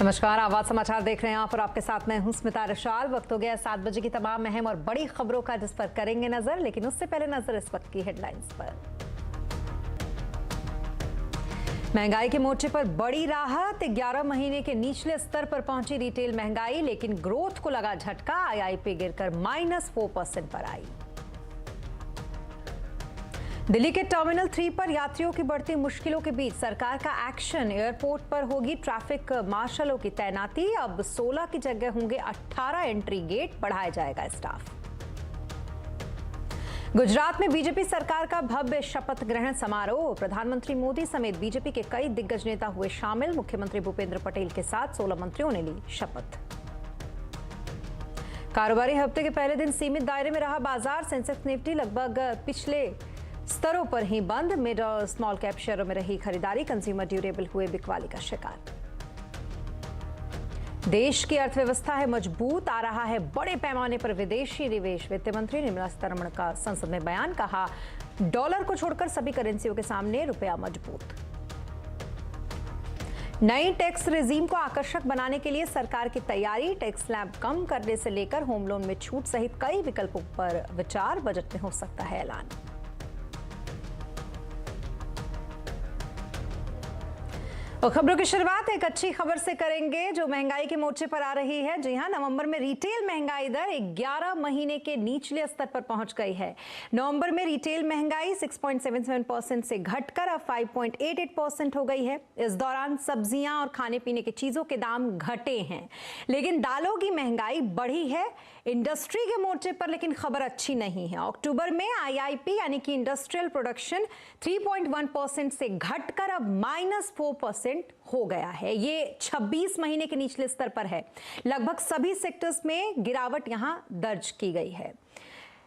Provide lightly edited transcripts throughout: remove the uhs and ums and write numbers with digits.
नमस्कार, आवाज समाचार देख रहे हैं आप और आपके साथ मैं हूं स्मिता रशाल। वक्त हो गया 7 बजे की तमाम अहम और बड़ी खबरों का, जिस पर करेंगे नजर। लेकिन उससे पहले नजर इस वक्त की हेडलाइंस पर। महंगाई के मोर्चे पर बड़ी राहत, 11 महीने के निचले स्तर पर पहुंची रिटेल महंगाई, लेकिन ग्रोथ को लगा झटका। आईआईपी गिरकर -4% पर आई। दिल्ली के टर्मिनल 3 पर यात्रियों की बढ़ती मुश्किलों के बीच सरकार का एक्शन। एयरपोर्ट पर होगी ट्रैफिक मार्शलों की तैनाती। अब 16 की जगह होंगे 18 एंट्री गेट, बढ़ाया जाएगा स्टाफ। गुजरात में बीजेपी सरकार का भव्य शपथ ग्रहण समारोह। प्रधानमंत्री मोदी समेत बीजेपी के कई दिग्गज नेता हुए शामिल। मुख्यमंत्री भूपेंद्र पटेल के साथ 16 मंत्रियों ने ली शपथ। कारोबारी हफ्ते के पहले दिन सीमित दायरे में रहा बाजार। सेंसेक्स निफ्टी लगभग पिछले स्तरों पर ही बंद। मिड और स्मॉल कैप शेयरों में रही खरीदारी। कंज्यूमर ड्यूरेबल हुए बिकवाली का शिकार। देश की अर्थव्यवस्था है मजबूत, आ रहा है बड़े पैमाने पर विदेशी निवेश। वित्त मंत्री निर्मला सीतारमण का संसद में बयान। कहा, डॉलर को छोड़कर सभी करेंसियों के सामने रुपया मजबूत। नई टैक्स रेजीम को आकर्षक बनाने के लिए सरकार की तैयारी। टैक्स स्लैब कम करने से लेकर होम लोन में छूट सहित कई विकल्पों पर विचार। बजट में हो सकता है ऐलान। और खबरों की शुरुआत एक अच्छी खबर से करेंगे, जो महंगाई के मोर्चे पर आ रही है। जी हां, नवंबर में रिटेल महंगाई दर 11 महीने के निचले स्तर पर पहुंच गई है। नवंबर में रिटेल महंगाई 6.77% से घटकर अब 5.88% हो गई है। इस दौरान सब्जियां और खाने पीने की चीजों के दाम घटे हैं, लेकिन दालों की महंगाई बढ़ी है। इंडस्ट्री के मोर्चे पर लेकिन खबर अच्छी नहीं है। अक्टूबर में आईआईपी यानी कि इंडस्ट्रियल प्रोडक्शन 3.1% से घटकर अब -4% हो गया है। ये 26 महीने के निचले स्तर पर है। लगभग सभी सेक्टर्स में गिरावट यहां दर्ज की गई है।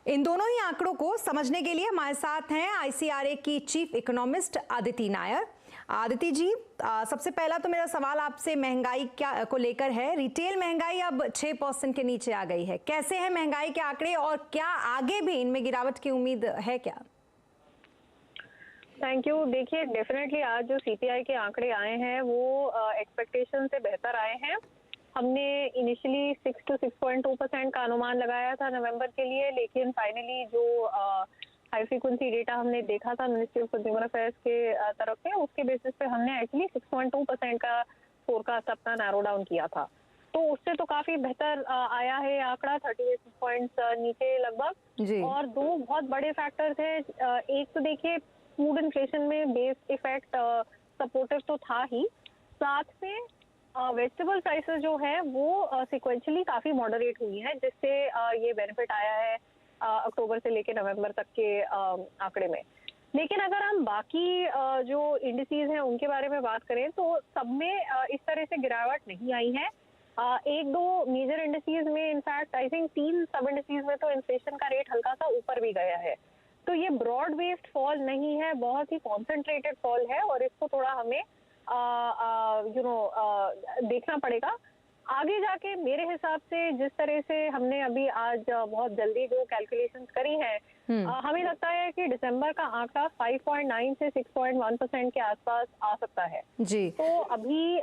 इन दोनों ही आंकड़ों को समझने के लिए हमारे साथ हैं आईसीआरए की चीफ इकोनॉमिस्ट अदिति नायर। आदिति जी, सबसे पहला तो मेरा सवाल आपसे महंगाई को लेकर है। रिटेल महंगाई अब 6% के नीचे आ गई है। कैसे है महंगाई के आंकड़े और क्या आगे भी इनमें गिरावट की उम्मीद है क्या? Thank you. देखिए, डेफिनेटली आज जो सीपीआई के आंकड़े आए हैं वो एक्सपेक्टेशन से बेहतर आए हैं। हमने इनिशियली 6 to 6.2% का अनुमान लगाया था नवंबर के लिए, लेकिन फाइनली जो हाई फ्रीक्वेंसी डेटा हमने देखा था मिनिस्ट्री ऑफ कंज्यूमर अफेयर्स के तरफ से, उसके बेसिस पे हमने एक्चुअली 6.2% का फोरकास्ट अपना नैरो डाउन किया था। तो उससे तो काफी बेहतर आया है आंकड़ा, 30 बेसिस पॉइंट्स नीचे लगभग। और दो बहुत बड़े फैक्टर्स हैं। एक तो देखिए, फूड इन्फ्लेशन में बेस इफेक्ट सपोर्टिव तो था ही, साथ में वेजिटेबल प्राइसेस जो है वो सिक्वेंशली काफी मॉडरेट हुई है, जिससे ये बेनिफिट आया है अक्टूबर से लेकर नवंबर तक के आंकड़े में। लेकिन अगर हम बाकी जो इंडिसेस हैं उनके बारे में बात करें तो सब में इस तरह से गिरावट नहीं आई है। एक दो मेजर इंडिसेस में, इनफैक्ट आई थिंक 3 सब इंडिसेस में तो इन्फ्लेशन का रेट हल्का सा ऊपर भी गया है। तो ये ब्रॉड बेस्ड फॉल नहीं है, बहुत ही कॉन्सेंट्रेटेड फॉल है और इसको थोड़ा हमें देखना पड़ेगा आगे जाके। मेरे हिसाब से जिस तरह से हमने अभी आज बहुत जल्दी जो कैलकुलेशंस करी हैं, हमें लगता है कि दिसंबर का आंकड़ा 5.9 से 6.1% के आसपास आ सकता है जी। तो अभी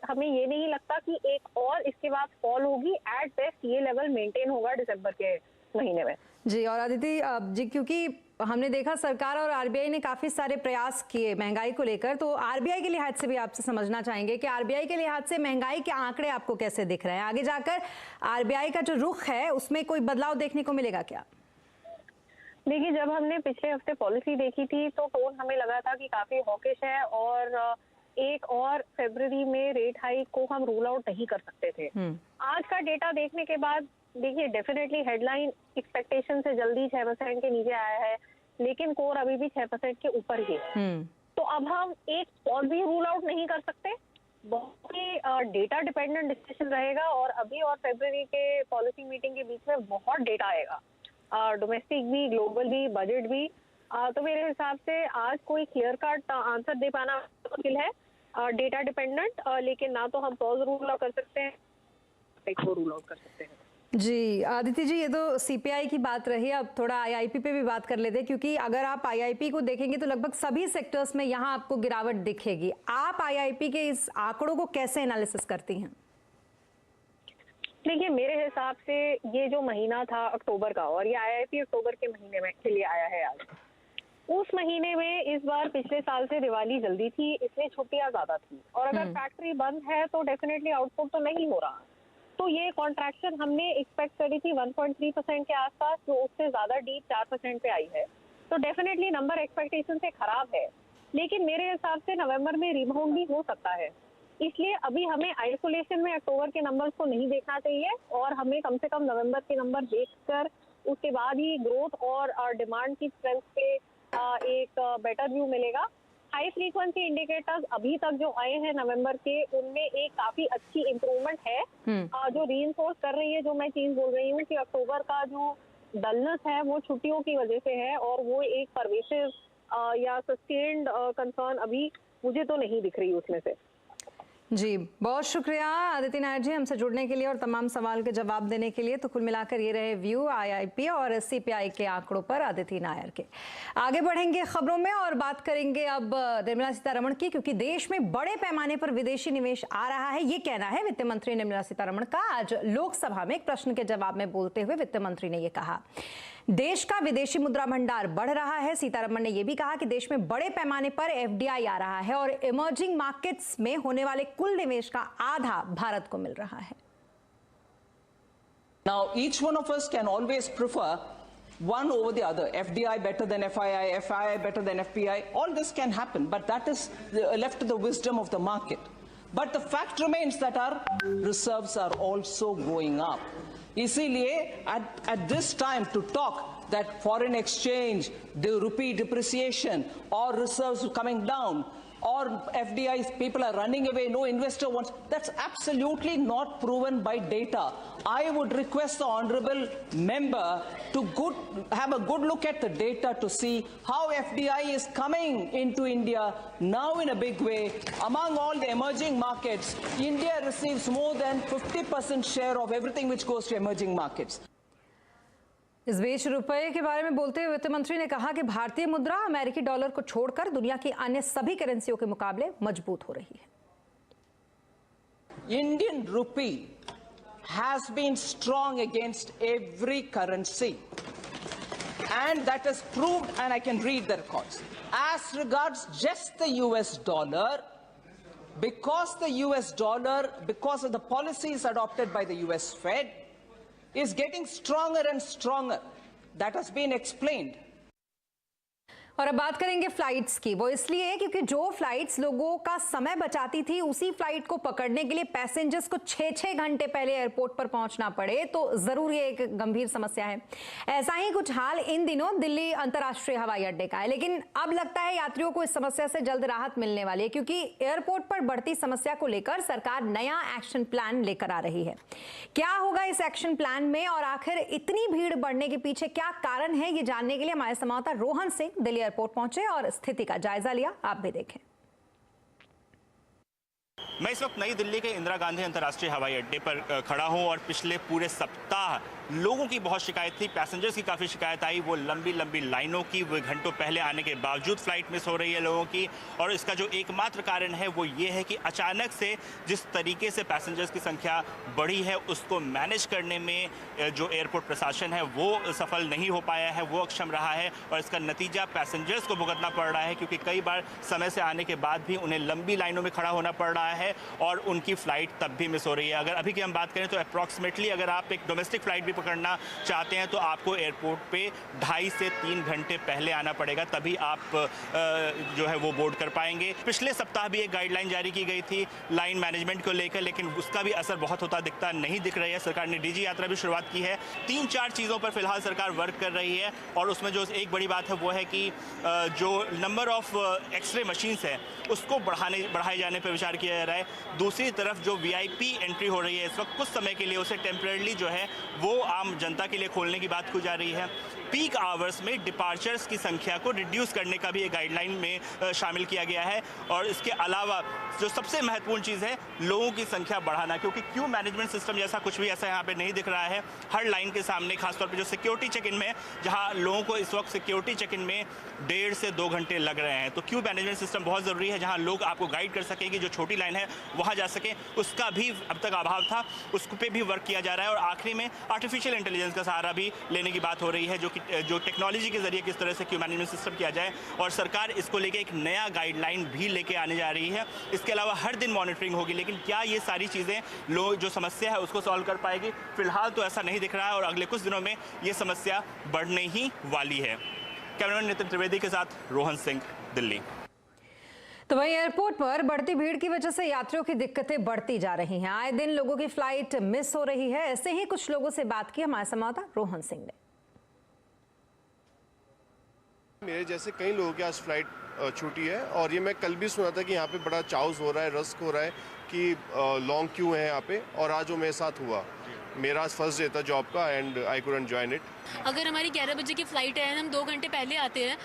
हमें ये नहीं लगता कि एक और इसके बाद फॉल होगी। एट बेस्ट ये लेवल मेंटेन होगा दिसंबर के महीने में जी। और अदिति जी, क्योंकि हमने देखा सरकार और आरबीआई ने काफी सारे प्रयास किए महंगाई को लेकर, तो आरबीआई के लिहाज से भी आपसे समझना चाहेंगे कि आरबीआई के लिहाज से महंगाई के आंकड़े आपको कैसे दिख रहे हैं? आगे जाकर आरबीआई का जो रुख है उसमें कोई बदलाव देखने को मिलेगा क्या? देखिए, जब हमने पिछले हफ्ते पॉलिसी देखी थी तो टोन हमें लगा था कि काफी हॉकिश है और 1 और फरवरी में रेट हाइक को हम रूल आउट नहीं कर सकते थे। आज का डेटा देखने के बाद देखिए, डेफिनेटली हेडलाइन एक्सपेक्टेशन से जल्दी 6% के नीचे आया है, लेकिन कोर अभी भी 6% के ऊपर ही है। तो अब हम एक और भी रूल आउट नहीं कर सकते। बहुत ही डेटा डिपेंडेंट डिस्कशन रहेगा और अभी और फरवरी के पॉलिसी मीटिंग के बीच में बहुत डेटा आएगा, डोमेस्टिक भी, ग्लोबल भी, बजट भी। तो मेरे हिसाब से आज कोई क्लियर कट आंसर दे पाना मुश्किल है, डेटा डिपेंडेंट। लेकिन ना तो हम पॉज रूल आउट कर सकते हैं, एक रूल आउट कर सकते हैं। जी आदित्य जी, ये तो सीपीआई की बात रही। अब थोड़ा आईआईपी पे भी बात कर लेते हैं, क्योंकि अगर आप आईआईपी को देखेंगे तो लगभग सभी सेक्टर्स में यहाँ आपको गिरावट दिखेगी। आप आईआईपी के इस आंकड़ों को कैसे एनालिसिस करती हैं? देखिए, मेरे हिसाब से ये जो महीना था अक्टूबर का, और ये आईआईपी अक्टूबर के महीने में के लिए आया है आज, उस महीने में इस बार पिछले साल से दिवाली जल्दी थी, इसलिए छुट्टियां ज्यादा थी, और अगर फैक्ट्री बंद है तो डेफिनेटली आउटपुट तो नहीं हो रहा। तो ये कॉन्ट्रैक्शन हमने एक्सपेक्ट करी थी 1.3% के आसपास, जो उससे ज्यादा डीप 4% पे आई है। तो डेफिनेटली नंबर एक्सपेक्टेशन से खराब है, लेकिन मेरे हिसाब से नवंबर में रिबाउंड भी हो सकता है। इसलिए अभी हमें आइसोलेशन में अक्टूबर के नंबर्स को नहीं देखना चाहिए, और हमें कम से कम नवंबर के नंबर देखकर उसके बाद ही ग्रोथ और डिमांड की स्ट्रेंथ पे एक बेटर व्यू मिलेगा। हाई फ्रीक्वेंसी इंडिकेटर्स अभी तक जो आए हैं नवंबर के, उनमें एक काफी अच्छी इंप्रूवमेंट है, जो रीइंफोर्स कर रही है जो मैं चीज बोल रही हूँ कि अक्टूबर का जो डलनेस है वो छुट्टियों की वजह से है, और वो एक परवेसिव या सस्टेन्ड कंसर्न अभी मुझे तो नहीं दिख रही उसमें से। जी बहुत शुक्रिया आदित्य नायर जी हमसे जुड़ने के लिए और तमाम सवाल के जवाब देने के लिए। तो कुल मिलाकर ये रहे व्यू आईआईपी और सीपीआई के आंकड़ों पर आदित्य नायर के। आगे बढ़ेंगे खबरों में और बात करेंगे अब निर्मला सीतारमण की, क्योंकि देश में बड़े पैमाने पर विदेशी निवेश आ रहा है, ये कहना है वित्त मंत्री निर्मला सीतारमण का। आज लोकसभा में एक प्रश्न के जवाब में बोलते हुए वित्त मंत्री ने ये कहा, देश का विदेशी मुद्रा भंडार बढ़ रहा है। सीतारमण ने यह भी कहा कि देश में बड़े पैमाने पर एफडीआई आ रहा है और इमर्जिंग मार्केट्स में होने वाले कुल निवेश का आधा भारत को मिल रहा है। Now each one of us can always prefer one over the other. FDI better than FII, FII better than FPI. All this can happen, but that is left to the wisdom of the market. But the fact remains that our reserves are also going up. इसीलिए at this time to talk that foreign exchange, the rupee depreciation or reserves coming down or FDIs, people are running away, no investor wants, that's absolutely not proven by data. I would request the honorable member to have a good look at the data to see how FDI is coming into India now in a big way. Among all the emerging markets, India receives more than 50% share of everything which goes to emerging markets. इस बीच रुपए के बारे में बोलते हुए वित्त मंत्री ने कहा कि भारतीय मुद्रा अमेरिकी डॉलर को छोड़कर दुनिया की अन्य सभी करेंसियों के मुकाबले मजबूत हो रही है। Indian rupee has been strong against every currency, and that is proved, and I can read the records. As regards just the US dollar, because of the policies adopted by the US Fed, is getting stronger and stronger. That has been explained. और अब बात करेंगे flights की। वो इसलिए क्योंकि जो flights लोगों का समय बचाती थी, उसी फ्लाइट को पकड़ने के लिए पैसेंजर्स को 6-6 घंटे पहले एयरपोर्ट पर पहुंचना पड़े, तो जरूर ये एक गंभीर समस्या है। ऐसा ही कुछ हाल इन दिनों दिल्ली अंतर्राष्ट्रीय हवाई अड्डे का है, लेकिन अब लगता है यात्रियों को इस समस्या से जल्द राहत मिलने वाली है, क्योंकि एयरपोर्ट पर बढ़ती समस्या को लेकर सरकार नया एक्शन प्लान लेकर आ रही है। क्या होगा इस एक्शन प्लान में और आखिर इतनी भीड़ बढ़ने के पीछे क्या कारण है, ये जानने के लिए हमारे संवाददाता रोहन सिंह दिल्ली एयरपोर्ट पहुंचे और स्थिति का जायजा लिया। आप भी देखें। मैं इस वक्त नई दिल्ली के इंदिरा गांधी अंतर्राष्ट्रीय हवाई अड्डे पर खड़ा हूं और पिछले पूरे सप्ताह लोगों की बहुत शिकायत थी, पैसेंजर्स की काफ़ी शिकायत आई, वो लंबी लंबी लाइनों की, वो घंटों पहले आने के बावजूद फ्लाइट मिस हो रही है लोगों की। और इसका जो एकमात्र कारण है वो ये है कि अचानक से जिस तरीके से पैसेंजर्स की संख्या बढ़ी है, उसको मैनेज करने में जो एयरपोर्ट प्रशासन है वो सफल नहीं हो पाया है, वो अक्षम रहा है, और इसका नतीजा पैसेंजर्स को भुगतना पड़ रहा है, क्योंकि कई बार समय से आने के बाद भी उन्हें लंबी लाइनों में खड़ा होना पड़ रहा है और उनकी फ्लाइट तब भी मिस हो रही है। अगर अभी की हम बात करें तो अप्रॉक्सीमेटली अगर आप एक डोमेस्टिक फ्लाइट भी पकड़ना चाहते हैं तो आपको एयरपोर्ट पे 2.5 से 3 घंटे पहले आना पड़ेगा, तभी आप जो है वो बोर्ड कर पाएंगे। पिछले सप्ताह भी एक गाइडलाइन जारी की गई थी लाइन मैनेजमेंट को लेकर, लेकिन उसका भी असर बहुत होता नहीं दिख रही है। सरकार ने डीजी यात्रा भी शुरुआत की है। 3-4 चीज़ों पर फिलहाल सरकार वर्क कर रही है, और उसमें जो एक बड़ी बात है वो है कि जो नंबर ऑफ एक्सरे मशीन्स है उसको बढ़ाए जाने पर विचार किया जा रहा है। दूसरी तरफ जो वीआईपी एंट्री हो रही है इस वक्त, कुछ समय के लिए उसे टेम्परेरी जो है वो आम जनता के लिए खोलने की बात की जा रही है। पीक आवर्स में डिपार्चर्स की संख्या को रिड्यूस करने का भी एक गाइडलाइन में शामिल किया गया है। और इसके अलावा जो सबसे महत्वपूर्ण चीज़ है, लोगों की संख्या बढ़ाना, क्योंकि क्यू मैनेजमेंट सिस्टम जैसा कुछ भी ऐसा यहाँ पे नहीं दिख रहा है। हर लाइन के सामने खासतौर पे जो सिक्योरिटी चेक इन में, जहाँ लोगों को इस वक्त सिक्योरिटी चेक इन में 1.5 से 2 घंटे लग रहे हैं, तो क्यू मैनेजमेंट सिस्टम बहुत ज़रूरी है, जहाँ लोग आपको गाइड कर सकें कि जो छोटी लाइन है वहाँ जा सकें। उसका भी अब तक अभाव था, उस पे भी वर्क किया जा रहा है। और आखिरी में आर्टिफिशियल इंटेलिजेंस का सहारा भी लेने की बात हो रही है, जो टेक्नोलॉजी के जरिए किस तरह से क्यू मैनेजमेंट सिस्टम किया जाए, और सरकार इसको लेके एक नया गाइडलाइन भी लेके आने जा रही है। इसके अलावा हर दिन मॉनिटरिंग होगी, लेकिन क्या ये सारी चीज़ें लोग जो समस्या है उसको सॉल्व कर पाएगी? फिलहाल तो ऐसा नहीं दिख रहा है, और अगले कुछ दिनों में ये समस्या बढ़ने ही वाली है। कैमरामैन नितिन त्रिवेदी के साथ रोहन सिंह, दिल्ली। तो वहीं एयरपोर्ट पर बढ़ती भीड़ की वजह से यात्रियों की दिक्कतें बढ़ती जा रही हैं। आए दिन लोगों की फ्लाइट मिस हो रही है। ऐसे ही कुछ लोगों से बात की हमारे संवाददाता रोहन सिंह ने। मेरे जैसे कई लोगों की आज फ्लाइट छूटी है, और ये मैं कल भी सुना था कि यहाँ पे बड़ा चाउस हो रहा है, रस्क हो रहा है कि लॉन्ग क्यू है यहाँ पे, और आज वो मेरे साथ हुआ। मेरा आज फर्स्ट डे था जॉब का and I couldn't join it. अगर हमारी 11 बजे की फ़्लाइट है, हम 2 घंटे पहले आते हैं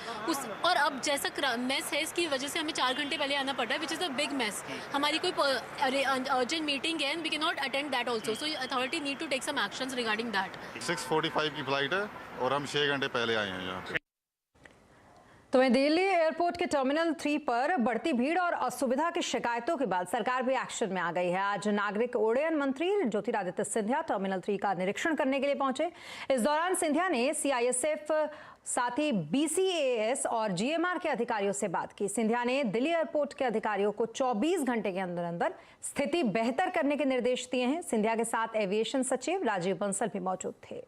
और अब जैसा मेस है, इसकी वजह से हमें 4 घंटे पहले आना पड़ रहा है, which is a big mess. हमारी कोई अर्जेंट मीटिंग है, we can not attend that also, so authority need to take some actions regarding that. 6:45 की फ़्लाइट है और हम 6 घंटे पहले आए हैं यहाँ। तो वहीं दिल्ली एयरपोर्ट के टर्मिनल 3 पर बढ़ती भीड़ और असुविधा की शिकायतों के बाद सरकार भी एक्शन में आ गई है। आज नागरिक उड्डयन मंत्री ज्योतिरादित्य सिंधिया टर्मिनल 3 का निरीक्षण करने के लिए पहुंचे। इस दौरान सिंधिया ने CISF, साथ ही BCAS और GMR के अधिकारियों से बात की। सिंधिया ने दिल्ली एयरपोर्ट के अधिकारियों को 24 घंटे के अंदर अंदर स्थिति बेहतर करने के निर्देश दिए हैं। सिंधिया के साथ एविएशन सचिव राजीव बंसल भी मौजूद थे।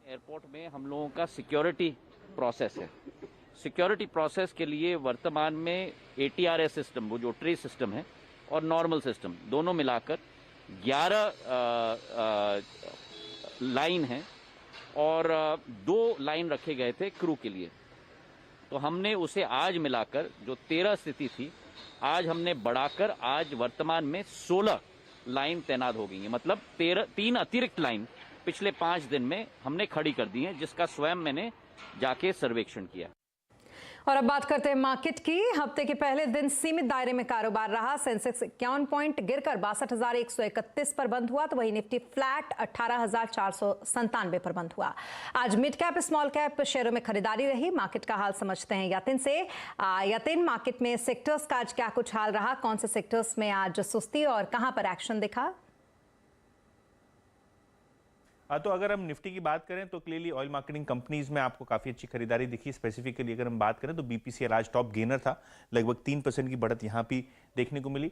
एयरपोर्ट में हम लोगों का सिक्योरिटी प्रोसेस है। सिक्योरिटी प्रोसेस के लिए वर्तमान में ATRS सिस्टम, वो जो ट्रेस सिस्टम है, और नॉर्मल सिस्टम दोनों मिलाकर 11 लाइन है, और 2 लाइन रखे गए थे क्रू के लिए। तो हमने उसे आज मिलाकर जो 13 स्थिति थी, आज हमने बढ़ाकर आज वर्तमान में 16 लाइन तैनात हो गई है। मतलब 3 अतिरिक्त लाइन पिछले 5 दिन में हमने खड़ी कर दी है, जिसका स्वयं मैंने जाके सर्वेक्षण किया। और अब बात करते हैं मार्केट की। हफ्ते के पहले दिन सीमित दायरे में कारोबार रहा। सेंसेक्स 51 पॉइंट गिरकर 62,131 पर बंद हुआ, तो वही निफ्टी फ्लैट 18,497 पर बंद हुआ। आज मिड कैप स्मॉल कैप शेयरों में खरीदारी रही। मार्केट का हाल समझते हैं यतिन से। यतिन, मार्केट में सेक्टर्स का आज क्या कुछ हाल रहा? कौन से सेक्टर्स में आज सुस्ती और कहां पर एक्शन दिखा? तो अगर हम निफ्टी की बात करें तो क्लियरली ऑयल मार्केटिंग कंपनीज में आपको काफ़ी अच्छी खरीदारी दिखी। स्पेसिफिकली अगर हम बात करें तो BPCL आज टॉप गेनर था, लगभग 3% की बढ़त यहाँ भी देखने को मिली।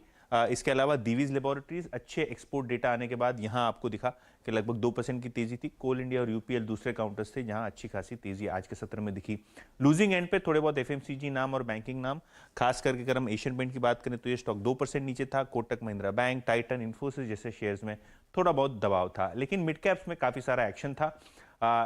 इसके अलावा दीवीज लेबोरेटरीज अच्छे एक्सपोर्ट डेटा आने के बाद यहाँ आपको दिखा कि लगभग 2% की तेजी थी। कोल इंडिया और UPL दूसरे काउंटर्स थे जहाँ अच्छी खासी तेजी आज के सत्र में दिखी। लूजिंग एंड पे थोड़े बहुत FMCG नाम और बैंकिंग नाम, खास करके अगर हम एशियन पेंट की बात करें तो ये स्टॉक 2% नीचे था। कोटक महिंद्रा बैंक, टाइटन, इन्फोसिस जैसे शेयर्स में थोड़ा बहुत दबाव था, लेकिन मिड कैप्स में काफ़ी सारा एक्शन था।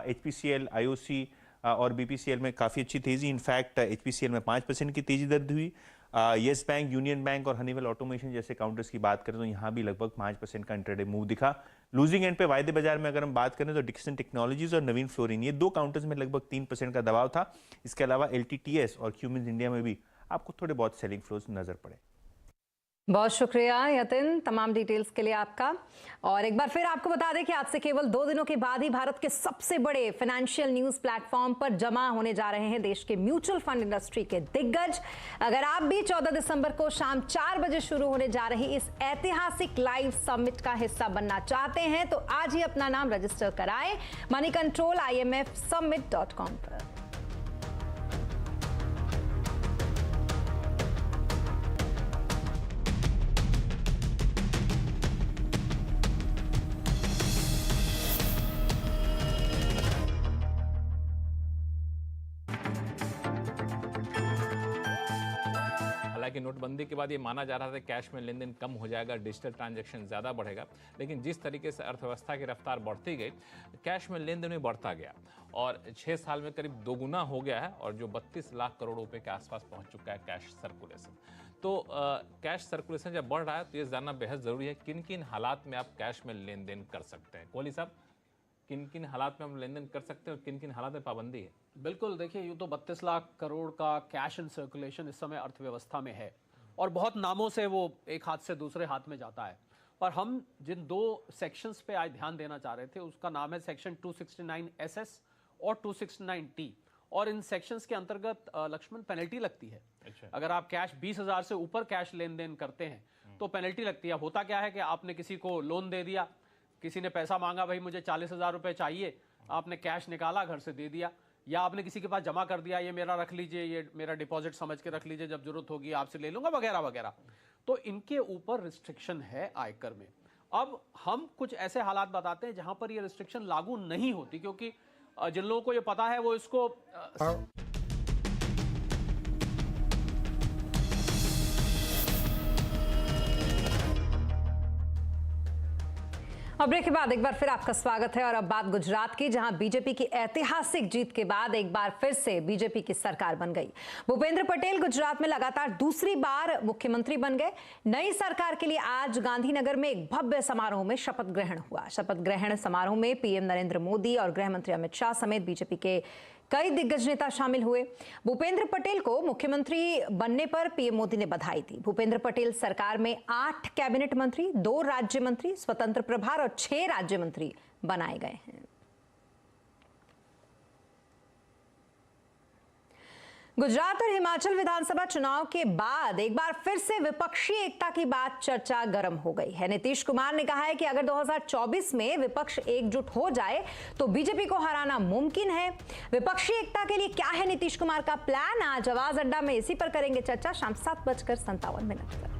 HPCL, IOC और BPCL में काफ़ी अच्छी तेजी। इनफैक्ट HPCL में 5% की तेजी दर्ज हुई। येस बैंक, यूनियन बैंक और हनीवेल ऑटोमेशन जैसे काउंटर्स की बात करें तो यहाँ भी लगभग 5% का इंट्राडे मूव दिखा। लूजिंग एंड पे वायदे बाजार में अगर हम बात करें तो डिक्सन टेक्नोलॉजीज और नवीन फ्लोरिन, ये 2 काउंटर्स में लगभग 3% का दबाव था। इसके अलावा LTTS और क्यूमिंस इंडिया में भी आपको थोड़े बहुत सेलिंग फ्लोज नजर पड़े। बहुत शुक्रिया यतिन तमाम डिटेल्स के लिए आपका। और एक बार फिर आपको बता दें कि आज से केवल 2 दिनों के बाद ही भारत के सबसे बड़े फाइनेंशियल न्यूज प्लेटफॉर्म पर जमा होने जा रहे हैं देश के म्यूचुअल फंड इंडस्ट्री के दिग्गज। अगर आप भी 14 दिसंबर को शाम 4 बजे शुरू होने जा रही इस ऐतिहासिक लाइव समिट का हिस्सा बनना चाहते हैं तो आज ही अपना नाम रजिस्टर कराएं moneycontrol imfsummit.com पर। हालांकि नोटबंदी के बाद ये माना जा रहा था कैश में लेन देन कम हो जाएगा, डिजिटल ट्रांजैक्शन ज़्यादा बढ़ेगा, लेकिन जिस तरीके से अर्थव्यवस्था की रफ्तार बढ़ती गई, कैश में लेन देन में बढ़ता गया और 6 साल में करीब 2 गुना हो गया है और जो 32 लाख करोड़ रुपए के आसपास पहुंच चुका है कैश सर्कुलेशन। तो कैश सर्कुलेशन जब बढ़ रहा है तो ये जानना बेहद ज़रूरी है किन किन हालात में आप कैश में लेन देन कर सकते हैं। कोहली साहब, किन किन हालात में हम लेन देन कर सकते हैं और किन किन हालात में पाबंदी है? बिल्कुल, देखिए यूँ तो 32 लाख करोड़ का कैश इन सर्कुलेशन इस समय अर्थव्यवस्था में है और बहुत नामों से वो एक हाथ से दूसरे हाथ में जाता है। और हम जिन 2 सेक्शंस पे आज ध्यान देना चाह रहे थे उसका नाम है सेक्शन 269SS और 269T। और इन सेक्शंस के अंतर्गत लक्ष्मण पेनल्टी लगती है। अगर आप कैश 20,000 से ऊपर कैश लेन देन करते हैं तो पेनल्टी लगती है। होता क्या है कि आपने किसी को लोन दे दिया, किसी ने पैसा मांगा, भाई मुझे 40,000 रुपए चाहिए, आपने कैश निकाला घर से दे दिया, या आपने किसी के पास जमा कर दिया, ये मेरा रख लीजिए, ये मेरा डिपॉजिट समझ के रख लीजिए, जब जरूरत होगी आपसे ले लूंगा, वगैरह वगैरह। तो इनके ऊपर रिस्ट्रिक्शन है आयकर में। अब हम कुछ ऐसे हालात बताते हैं जहां पर ये रिस्ट्रिक्शन लागू नहीं होती, क्योंकि जिन लोगों को ये पता है वो इसको अब ब्रेक के बाद एक बार फिर आपका स्वागत है और अब बात गुजरात की, जहां बीजेपी की ऐतिहासिक जीत के बाद एक बार फिर से बीजेपी की सरकार बन गई। भूपेंद्र पटेल गुजरात में लगातार दूसरी बार मुख्यमंत्री बन गए। नई सरकार के लिए आज गांधीनगर में एक भव्य समारोह में शपथ ग्रहण हुआ। शपथ ग्रहण समारोह में पीएम नरेंद्र मोदी और गृह मंत्री अमित शाह समेत बीजेपी के कई दिग्गज नेता शामिल हुए। भूपेंद्र पटेल को मुख्यमंत्री बनने पर पीएम मोदी ने बधाई दी। भूपेंद्र पटेल सरकार में 8 कैबिनेट मंत्री, 2 राज्य मंत्री, स्वतंत्र प्रभार और 6 राज्य मंत्री बनाए गए हैं। गुजरात और हिमाचल विधानसभा चुनाव के बाद एक बार फिर से विपक्षी एकता की बात चर्चा गर्म हो गई है। नीतीश कुमार ने कहा है कि अगर 2024 में विपक्ष एकजुट हो जाए तो बीजेपी को हराना मुमकिन है। विपक्षी एकता के लिए क्या है नीतीश कुमार का प्लान? आज आवाज अड्डा में इसी पर करेंगे चर्चा शाम 7:57 पर।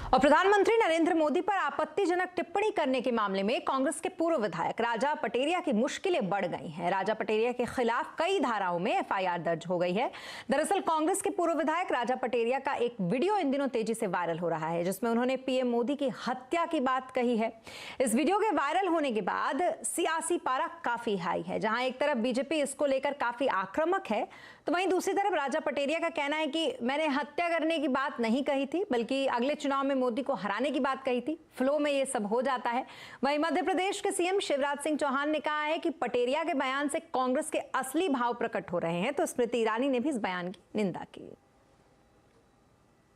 और प्रधानमंत्री नरेंद्र मोदी पर आपत्तिजनक टिप्पणी करने के मामले में कांग्रेस के पूर्व विधायक राजा पटेरिया की मुश्किलें बढ़ गई हैं। राजा पटेरिया के खिलाफ कई धाराओं में एफआईआर दर्ज हो गई है। दरअसल कांग्रेस के पूर्व विधायक राजा पटेरिया का एक वीडियो इन दिनों तेजी से वायरल हो रहा है, जिसमें उन्होंने पीएम मोदी की हत्या की बात कही है। इस वीडियो के वायरल होने के बाद सियासी पारा काफी हाई है। जहां एक तरफ बीजेपी इसको लेकर काफी आक्रामक है, तो वहीं दूसरी तरफ राजा पटेरिया का कहना है कि मैंने हत्या करने की बात नहीं कही थी, बल्कि अगले चुनाव में मोदी को हराने की बात कही थी। फ्लो में ये सब हो जाता है। वहीं मध्य प्रदेश के सीएम शिवराज सिंह चौहान ने कहा है कि पटेरिया के बयान से कांग्रेस के असली भाव प्रकट हो रहे हैं, तो स्मृति ईरानी ने भी इस बयान की निंदा की।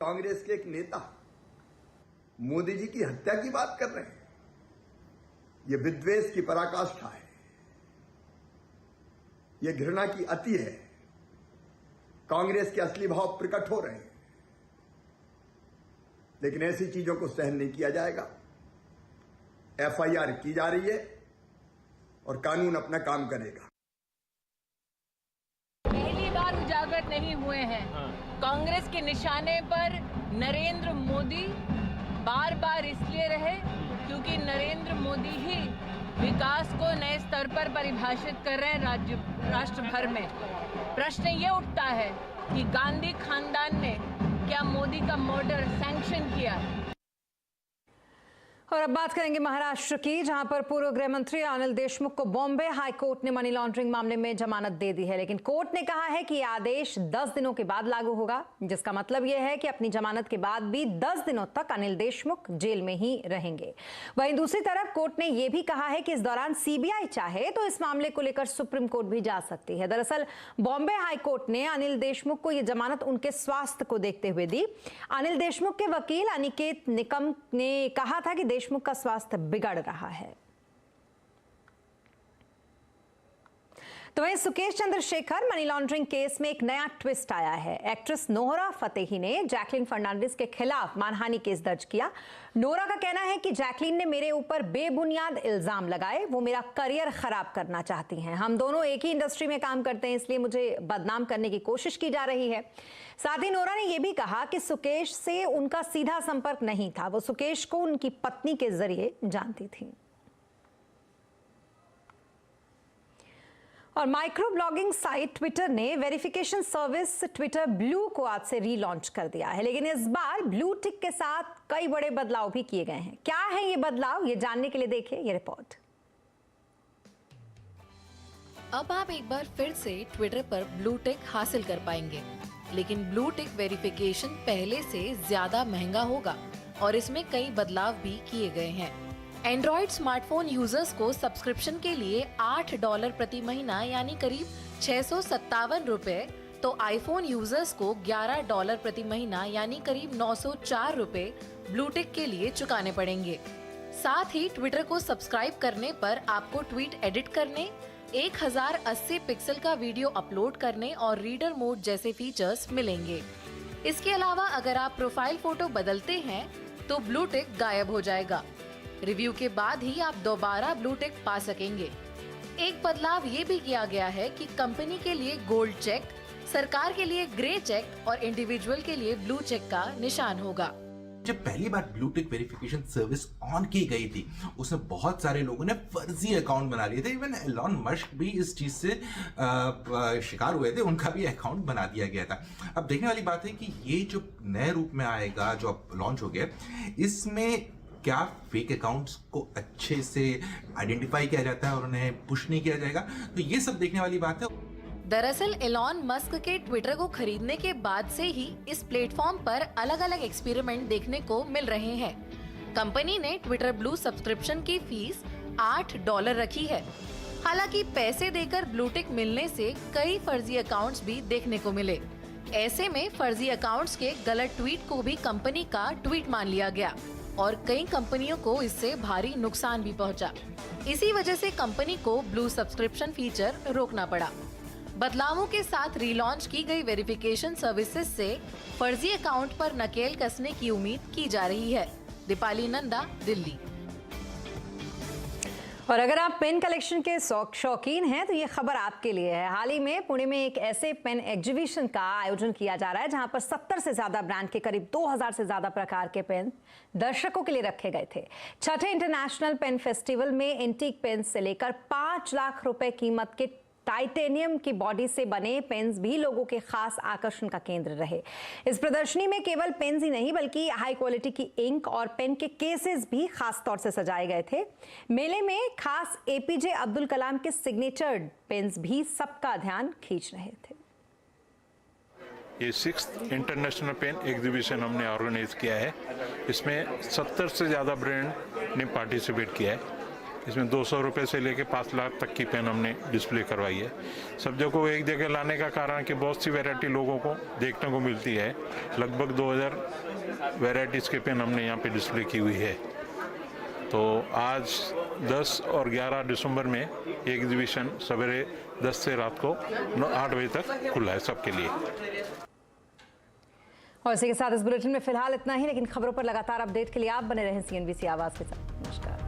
कांग्रेस के एक नेता मोदी जी की हत्या की बात कर रहे हैं, ये विद्वेष की पराकाष्ठा है, ये घृणा की अति है। कांग्रेस के असली भाव प्रकट हो रहे हैं, लेकिन ऐसी चीजों को सहन नहीं किया जाएगा। एफआईआर की जा रही है और कानून अपना काम करेगा। पहली बार उजागर नहीं हुए हैं। कांग्रेस के निशाने पर नरेंद्र मोदी बार बार इसलिए रहे क्योंकि नरेंद्र मोदी ही विकास को नए स्तर पर परिभाषित कर रहे हैं राष्ट्र भर में। प्रश्न ये उठता है कि गांधी खानदान ने क्या मोदी का मर्डर सैंक्शन किया? और अब बात करेंगे महाराष्ट्र की, जहां पर पूर्व गृह मंत्री अनिल देशमुख को बॉम्बे हाई कोर्ट ने मनी लॉन्ड्रिंग मामले में जमानत दे दी है। लेकिन कोर्ट ने कहा है कि यह आदेश 10 दिनों के बाद लागू होगा, जिसका मतलब यह है कि अपनी जमानत के बाद भी 10 दिनों तक अनिल देशमुख जेल में ही रहेंगे। वहीं दूसरी तरफ कोर्ट ने यह भी कहा है कि इस दौरान सीबीआई चाहे तो इस मामले को लेकर सुप्रीम कोर्ट भी जा सकती है। दरअसल बॉम्बे हाई कोर्ट ने अनिल देशमुख को यह जमानत उनके स्वास्थ्य को देखते हुए दी। अनिल देशमुख के वकील अनिकेत निकम ने कहा था कि देशमुख का स्वास्थ्य बिगड़ रहा है। तो वहीं Sukesh Chandrashekhar money laundering case में एक नया ट्विस्ट आया है। एक्ट्रेस नोहरा फतेही ने जैकलीन फर्नांडिस के खिलाफ मानहानि केस दर्ज किया। नोहरा का कहना है कि जैकलीन ने मेरे ऊपर बेबुनियाद इल्जाम लगाए, वो मेरा करियर खराब करना चाहती हैं। हम दोनों एक ही इंडस्ट्री में काम करते हैं, इसलिए मुझे बदनाम करने की कोशिश की जा रही है। साथ ही नोहरा ने यह भी कहा कि सुकेश से उनका सीधा संपर्क नहीं था, वो सुकेश को उनकी पत्नी के जरिए जानती थी। और माइक्रो ब्लॉगिंग साइट ट्विटर ने वेरिफिकेशन सर्विस ट्विटर ब्लू को आज से रीलॉन्च कर दिया है, लेकिन इस बार ब्लू टिक के साथ कई बड़े बदलाव भी किए गए हैं। क्या है ये बदलाव, ये जानने के लिए देखिए ये रिपोर्ट। अब आप एक बार फिर से ट्विटर पर ब्लू टिक हासिल कर पाएंगे, लेकिन ब्लू टिक वेरिफिकेशन पहले से ज्यादा महंगा होगा। और इसमें कई बदलाव भी किए गए हैं। एंड्रॉइड स्मार्टफोन यूजर्स को सब्सक्रिप्शन के लिए $8 प्रति महीना यानी करीब 657 रुपए, तो आईफोन यूजर्स को $11 प्रति महीना यानी करीब 904 रुपए ब्लूटिक के लिए चुकाने पड़ेंगे। साथ ही ट्विटर को सब्सक्राइब करने पर आपको ट्वीट एडिट करने, 1080 पिक्सल का वीडियो अपलोड करने और रीडर मोड जैसे फीचर्स मिलेंगे। इसके अलावा अगर आप प्रोफाइल फोटो बदलते हैं तो ब्लूटिक गायब हो जाएगा। रिव्यू के बाद ही आप दोबारा ब्लूटिक पा सकेंगे। एक बदलाव ये भी किया गया है कि कंपनी के लिए गोल्ड चेक, सरकार के लिए ग्रे चेक और इंडिविजुअल के लिए ब्लू चेक का निशान होगा। जब पहली बार ब्लूटिक वेरिफिकेशन सर्विस ऑन की गई थी, उसमें बहुत सारे लोगों ने फर्जी अकाउंट बना लिए थे। इवन एलॉन मस्क भी इस चीज से शिकार हुए थे, उनका भी अकाउंट बना दिया गया था। अब देखने वाली बात है कि ये जो नए रूप में आएगा, जो अब लॉन्च हो गया, इसमें क्या फेक अकाउंट्स को अच्छे से आइडेंटिफाई किया जाता है और उन्हें पुश नहीं किया जाएगा, तो ये सब देखने वाली बात है। दरअसल एलॉन मस्क के ट्विटर को खरीदने के बाद से ही इस प्लेटफॉर्म पर अलग अलग एक्सपेरिमेंट देखने को मिल रहे हैं। कंपनी ने ट्विटर ब्लू सब्सक्रिप्शन की फीस $8 रखी है। हालांकि पैसे देकर ब्लूटिक मिलने से कई फर्जी अकाउंट्स भी देखने को मिले। ऐसे में फर्जी अकाउंट्स के गलत ट्वीट को भी कंपनी का ट्वीट मान लिया गया और कई कंपनियों को इससे भारी नुकसान भी पहुंचा। इसी वजह से कंपनी को ब्लू सब्सक्रिप्शन फीचर रोकना पड़ा। बदलावों के साथ रीलॉन्च की गई वेरिफिकेशन सर्विसेज से फर्जी अकाउंट पर नकेल कसने की उम्मीद की जा रही है। दीपाली नंदा, दिल्ली। और अगर आप पेन कलेक्शन के शौकीन हैं तो ये खबर आपके लिए है। हाल ही में पुणे में एक ऐसे पेन एग्जीबिशन का आयोजन किया जा रहा है जहां पर 70 से ज्यादा ब्रांड के करीब 2000 से ज्यादा प्रकार के पेन दर्शकों के लिए रखे गए थे। छठे इंटरनेशनल पेन फेस्टिवल में एंटीक पेन से लेकर 5 लाख रुपए कीमत के टाइटेनियम की बॉडी से बने पेन्स भी लोगों के खास आकर्षण का केंद्र रहे। इस प्रदर्शनी में केवल पेन्स ही नहीं बल्कि हाई क्वालिटी की इंक और पेन के केसेस भी खास तौर से सजाए गए थे। मेले में खास एपीजे अब्दुल कलाम के सिग्नेचर पेन्स भी सबका ध्यान खींच रहे थे। ये 6th इंटरनेशनल पेन एग्जीबिशन हमने ऑर्गेनाइज किया है। इसमें 70 से ज़्यादा ब्रांड ने पार्टिसिपेट किया है। इसमें 200 रुपये से लेके 5 लाख तक की पेन हमने डिस्प्ले करवाई है। सब जगह को एक जगह लाने का कारण कि बहुत सी वैरायटी लोगों को देखने को मिलती है। लगभग 2000 वैरायटीज़ के पेन हमने यहाँ पे डिस्प्ले की हुई है। तो आज 10 और 11 दिसंबर में ये एग्जीबिशन सवेरे 10 से रात को 8 बजे तक खुला है सबके लिए। और इसी के साथ इस बुलेटिन में फिलहाल इतना ही, लेकिन खबरों पर लगातार अपडेट के लिए आप बने रहें CNBC आवाज़ के साथ। नमस्कार।